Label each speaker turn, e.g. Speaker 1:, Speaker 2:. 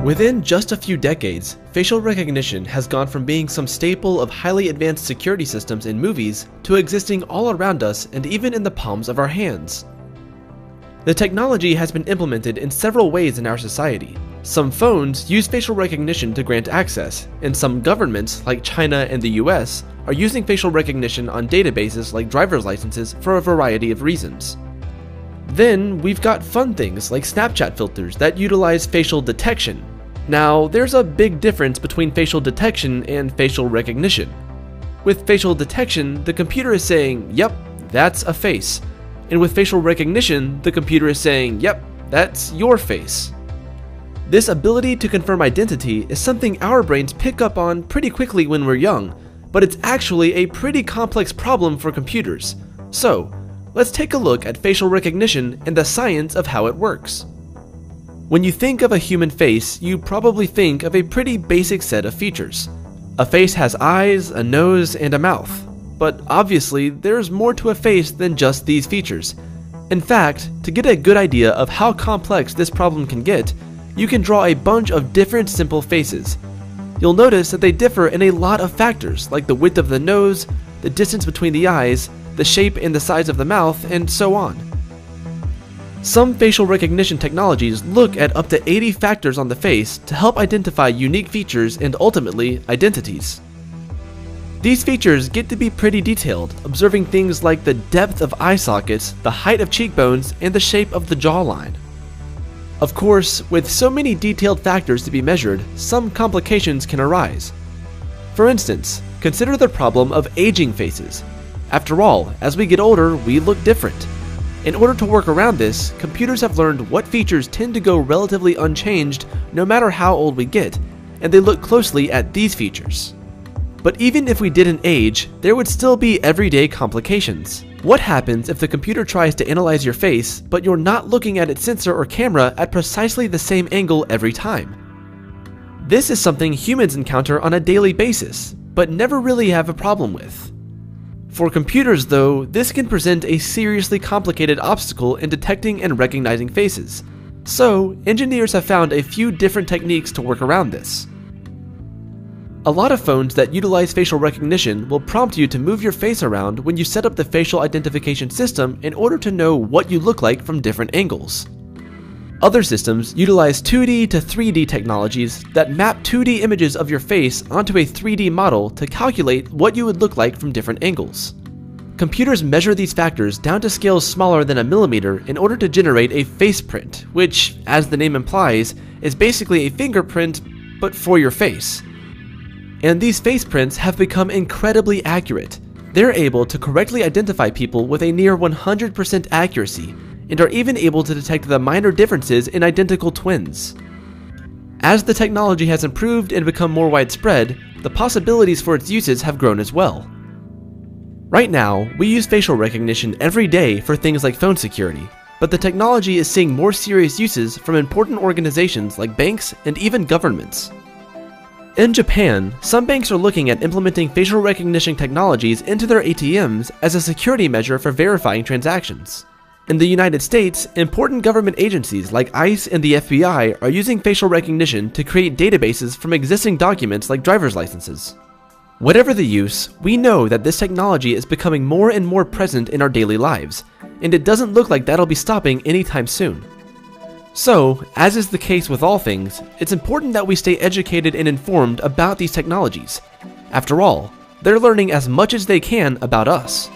Speaker 1: Within just a few decades, facial recognition has gone from being some staple of highly advanced security systems in movies to existing all around us and even in the palms of our hands. The technology has been implemented in several ways in our society. Some phones use facial recognition to grant access, and some governments, like China and the US, are using facial recognition on databases like driver's licenses for a variety of reasons. Then, we've got fun things like Snapchat filters that utilize facial detection. Now, there's a big difference between facial detection and facial recognition. With facial detection, the computer is saying, yep, that's a face. And with facial recognition, the computer is saying, yep, that's your face. This ability to confirm identity is something our brains pick up on pretty quickly when we're young, but it's actually a pretty complex problem for computers. So, let's take a look at facial recognition and the science of how it works. When you think of a human face, you probably think of a pretty basic set of features. A face has eyes, a nose, and a mouth. But obviously, there's more to a face than just these features. In fact, to get a good idea of how complex this problem can get, you can draw a bunch of different simple faces. You'll notice that they differ in a lot of factors, like the width of the nose, the distance between the eyes, the shape and the size of the mouth, and so on. Some facial recognition technologies look at up to 80 factors on the face to help identify unique features and ultimately, identities. These features get to be pretty detailed, observing things like the depth of eye sockets, the height of cheekbones, and the shape of the jawline. Of course, with so many detailed factors to be measured, some complications can arise. For instance, consider the problem of aging faces. After all, as we get older, we look different. In order to work around this, computers have learned what features tend to go relatively unchanged no matter how old we get, and they look closely at these features. But even if we didn't age, there would still be everyday complications. What happens if the computer tries to analyze your face, but you're not looking at its sensor or camera at precisely the same angle every time? This is something humans encounter on a daily basis, but never really have a problem with. For computers though, this can present a seriously complicated obstacle in detecting and recognizing faces. So, engineers have found a few different techniques to work around this. A lot of phones that utilize facial recognition will prompt you to move your face around when you set up the facial identification system in order to know what you look like from different angles. Other systems utilize 2D to 3D technologies that map 2D images of your face onto a 3D model to calculate what you would look like from different angles. Computers measure these factors down to scales smaller than a millimeter in order to generate a face print, which, as the name implies, is basically a fingerprint, but for your face. And these face prints have become incredibly accurate. They're able to correctly identify people with a near 100% accuracy, and are even able to detect the minor differences in identical twins. As the technology has improved and become more widespread, the possibilities for its uses have grown as well. Right now, we use facial recognition every day for things like phone security, but the technology is seeing more serious uses from important organizations like banks and even governments. In Japan, some banks are looking at implementing facial recognition technologies into their ATMs as a security measure for verifying transactions. In the United States, important government agencies like ICE and the FBI are using facial recognition to create databases from existing documents like driver's licenses. Whatever the use, we know that this technology is becoming more and more present in our daily lives, and it doesn't look like that'll be stopping anytime soon. So, as is the case with all things, it's important that we stay educated and informed about these technologies. After all, they're learning as much as they can about us.